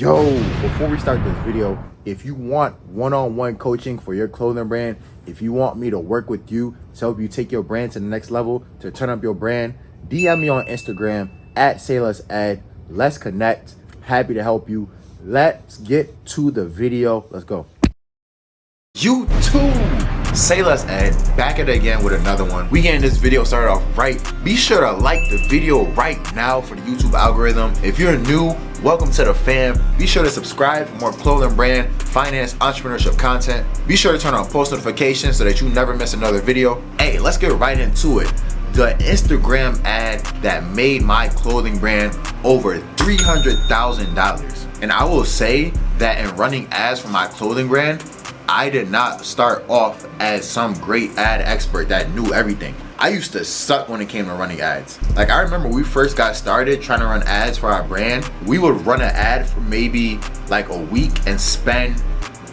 Yo, before we start this video, if you want one-on-one coaching for your clothing brand, if you want me to work with you to help you take your brand to the next level, to turn up your brand, DM me on Instagram at SayLessAd. Let's connect. Happy to help you. Let's get to the video. Let's go. YouTube, Say Less Ed, back at it again with another one. We getting this video started off right. Be sure to like the video right now for the YouTube algorithm. If you're new, welcome to the fam. Be sure to subscribe for more clothing brand, finance, entrepreneurship content. Be sure to turn on post notifications so that you never miss another video. Hey, let's get right into it. The Instagram ad that made my clothing brand over $300,000. And I will say that in running ads for my clothing brand, I did not start off as some great ad expert that knew everything. I used to suck when it came to running ads. Like, I remember when we first got started trying to run ads for our brand, we would run an ad for maybe like a week and spend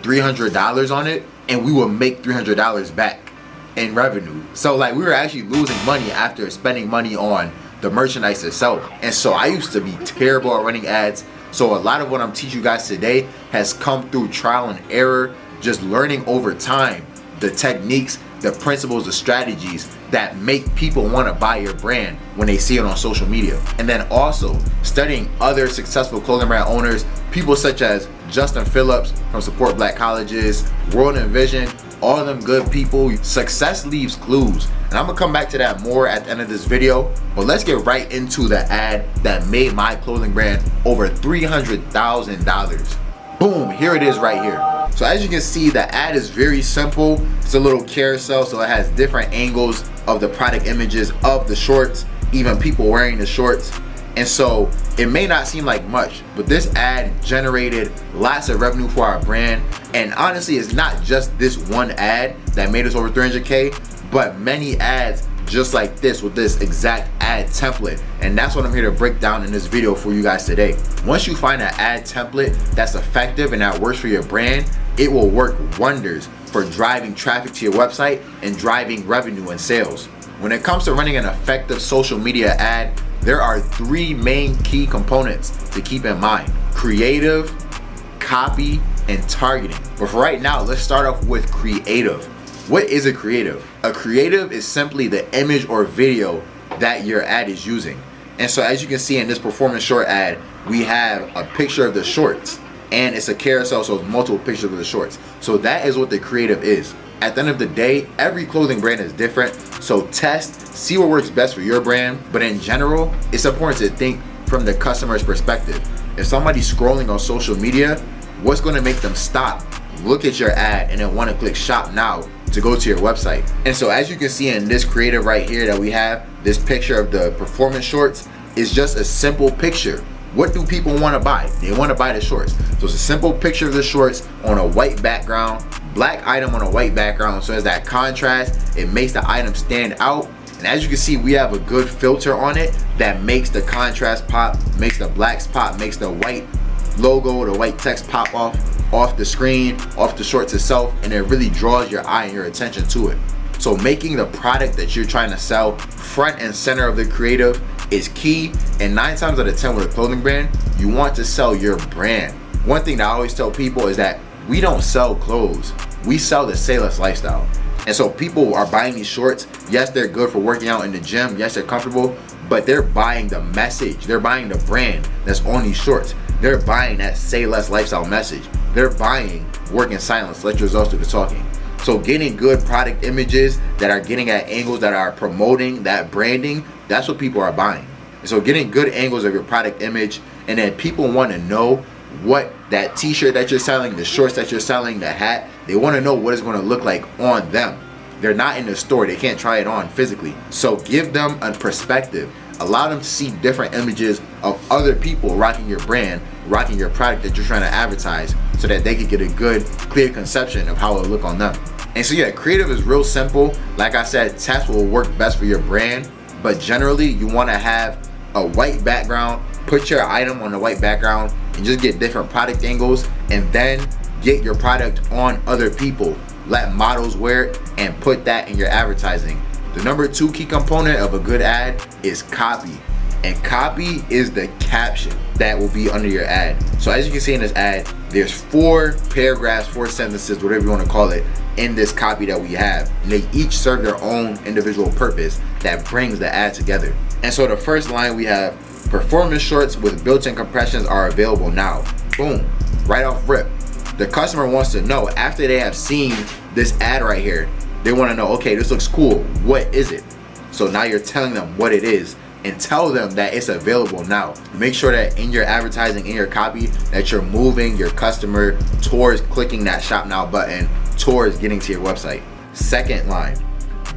$300 on it, and we would make $300 back in revenue. So like, we were actually losing money after spending money on the merchandise itself. And so I used to be terrible at running ads. So a lot of what I'm teaching you guys today has come through trial and error, just learning over time the techniques, the principles, the strategies that make people want to buy your brand when they see it on social media. And then also studying other successful clothing brand owners, people such as Justin Phillips from Support Black Colleges, World and Vision, all of them good people. Success leaves clues. And I'm gonna come back to that more at the end of this video, but let's get right into the ad that made my clothing brand over $300,000. Boom, here it is right here. So as you can see, the ad is very simple. It's a little carousel, so it has different angles of the product images of the shorts, even people wearing the shorts. And so it may not seem like much, but this ad generated lots of revenue for our brand. And honestly, it's not just this one ad that made us over 300K, but many ads just like this with this exact ad template. And that's what I'm here to break down in this video for you guys today. Once you find an ad template that's effective and that works for your brand, it will work wonders for driving traffic to your website and driving revenue and sales. When it comes to running an effective social media ad, there are three main key components to keep in mind: creative, copy, and targeting. But for right now, let's start off with creative. What is a creative? A creative is simply the image or video that your ad is using. And so as you can see in this performance short ad, we have a picture of the shorts, and it's a carousel, so it's multiple pictures of the shorts. So that is what the creative is. At the end of the day, every clothing brand is different, so test, see what works best for your brand. But in general, it's important to think from the customer's perspective. If somebody's scrolling on social media, what's going to make them stop, look at your ad, and then want to click shop now to go to your website? And so as you can see in this creative right here that we have, this picture of the performance shorts is just a simple picture. What do people want to buy? They want to buy the shorts. So it's a simple picture of the shorts on a white background, black item on a white background. So as that contrast, it makes the item stand out. And as you can see, we have a good filter on it that makes the contrast pop, makes the blacks pop, makes the white logo, the white text pop off the screen, off the shorts itself, and it really draws your eye and your attention to it. So making the product that you're trying to sell front and center of the creative is key. And 9 times out of 10 with a clothing brand, you want to sell your brand. One thing that I always tell people is that we don't sell clothes, we sell the Say Less lifestyle. And so people are buying these shorts. Yes, they're good for working out in the gym. Yes, they're comfortable, but they're buying the message. They're buying the brand that's on these shorts. They're buying that Say Less lifestyle message. They're buying work in silence, let your results do the talking. So getting good product images that are getting at angles that are promoting that branding, that's what people are buying. And so getting good angles of your product image, and then people want to know what that t-shirt that you're selling, the shorts that you're selling, the hat, they want to know what it's going to look like on them. They're not in the store, they can't try it on physically. So give them a perspective. Allow them to see different images of other people rocking your brand, rocking your product that you're trying to advertise, so that they can get a good, clear conception of how it'll look on them. And so yeah, creative is real simple. Like I said, test what will work best for your brand. But generally, you want to have a white background, put your item on the white background, and just get different product angles, and then get your product on other people. Let models wear it and put that in your advertising. The number 2 key component of a good ad is copy. And copy is the caption that will be under your ad. So as you can see in this ad, there's 4 paragraphs, 4 sentences, whatever you want to call it, in this copy that we have. And they each serve their own individual purpose that brings the ad together. And so the first line we have, performance shorts with built-in compressions are available now. Boom, right off rip. The customer wants to know, after they have seen this ad right here, they want to know, okay, this looks cool, what is it? So now you're telling them what it is, and tell them that it's available now. Make sure that in your advertising, in your copy, that you're moving your customer towards clicking that shop now button, towards getting to your website. Second line,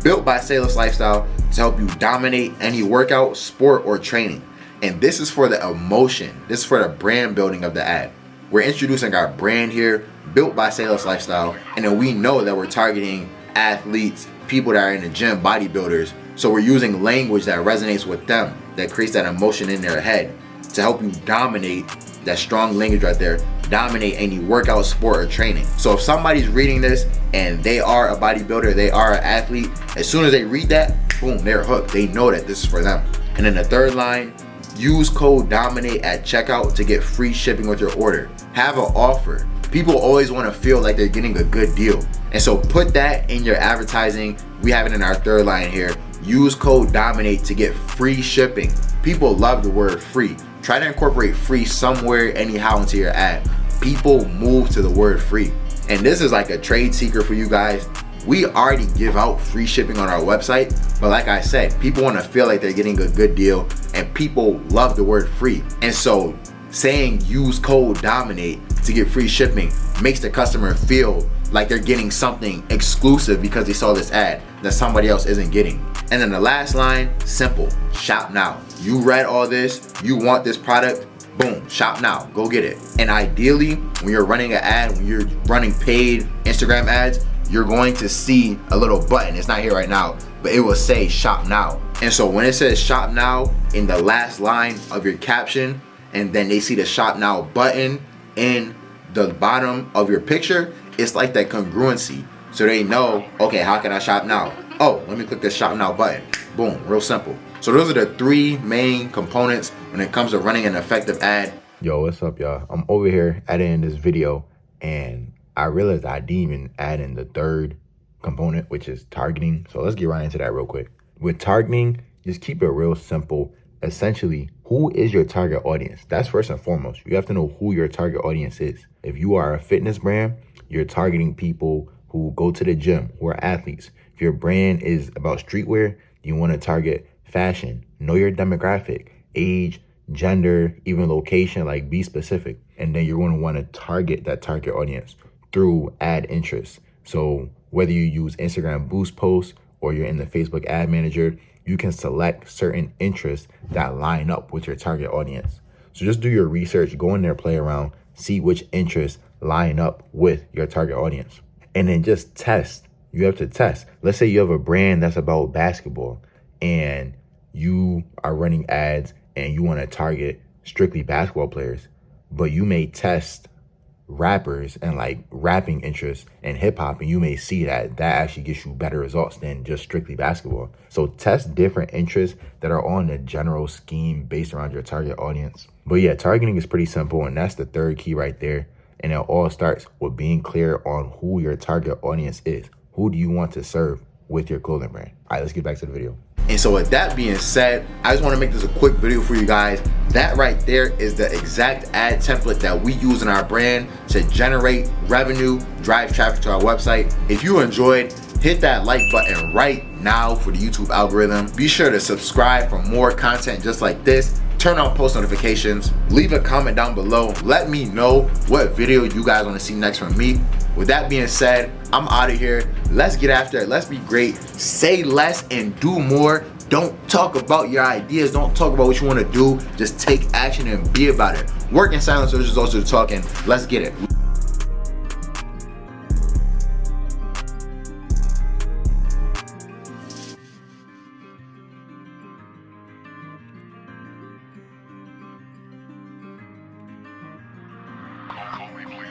built by Sailors Lifestyle to help you dominate any workout, sport, or training. And this is for the emotion. This is for the brand building of the ad. We're introducing our brand here, built by Sailors Lifestyle. And then we know that we're targeting athletes, people that are in the gym, bodybuilders. So we're using language that resonates with them, that creates that emotion in their head to help you dominate, that strong language right there, dominate any workout, sport, or training. So if somebody's reading this and they are a bodybuilder, they are an athlete, as soon as they read that, boom, they're hooked. They know that this is for them. And then the third line, use code DOMINATE at checkout to get free shipping with your order. Have an offer. People always want to feel like they're getting a good deal. And so put that in your advertising. We have it in our third line here. Use code DOMINATE to get free shipping. People love the word free. Try to incorporate free somewhere, anyhow, into your ad. People move to the word free. And this is like a trade secret for you guys. We already give out free shipping on our website, but like I said, people want to feel like they're getting a good deal, and people love the word free. And so saying use code DOMINATE to get free shipping makes the customer feel like they're getting something exclusive because they saw this ad that somebody else isn't getting. And then the last line, simple, shop now. You read all this, you want this product, boom, shop now, go get it. And ideally, when you're running an ad, when you're running paid Instagram ads, you're going to see a little button. It's not here right now, but it will say shop now. And so when it says shop now in the last line of your caption, and then they see the shop now button in the bottom of your picture, it's like that congruency. So they know, okay, how can I shop now? Oh, let me click the shop now button. Boom, real simple. So those are the 3 main components when it comes to running an effective ad. Yo, what's up, y'all? I'm over here editing this video, and I realized I didn't even add in the third component, which is targeting. So let's get right into that real quick. With targeting, just keep it real simple. Essentially, who is your target audience? That's first and foremost. You have to know who your target audience is. If you are a fitness brand, you're targeting people who go to the gym, who are athletes. If your brand is about streetwear, you want to target fashion. Know your demographic, age, gender, even location, like be specific. And then you're going to want to target that target audience through ad interest. So whether you use Instagram boost posts or you're in the Facebook ad manager, you can select certain interests that line up with your target audience. So just do your research, go in there, play around, see which interests line up with your target audience. And then just test. You have to test. Let's say you have a brand that's about basketball and you are running ads and you want to target strictly basketball players, but you may test rappers and like rapping interests and hip hop, and you may see that actually gets you better results than just strictly basketball. So test different interests that are on the general scheme based around your target audience. But yeah, targeting is pretty simple, and that's the third key right there. And it all starts with being clear on who your target audience is. Who do you want to serve with your clothing brand? All right, let's get back to the video. And so with that being said, I just want to make this a quick video for you guys. That right there is the exact ad template that we use in our brand to generate revenue, drive traffic to our website. If you enjoyed, hit that like button right now for the YouTube algorithm. Be sure to subscribe for more content just like this. Turn on post notifications. Leave a comment down below. Let me know what video you guys want to see next from me. With that being said, I'm out of here. Let's get after it. Let's be great. Say less and do more. Don't talk about your ideas. Don't talk about what you want to do. Just take action and be about it. Work in silence versus also talking. Let's get it. Call me, please,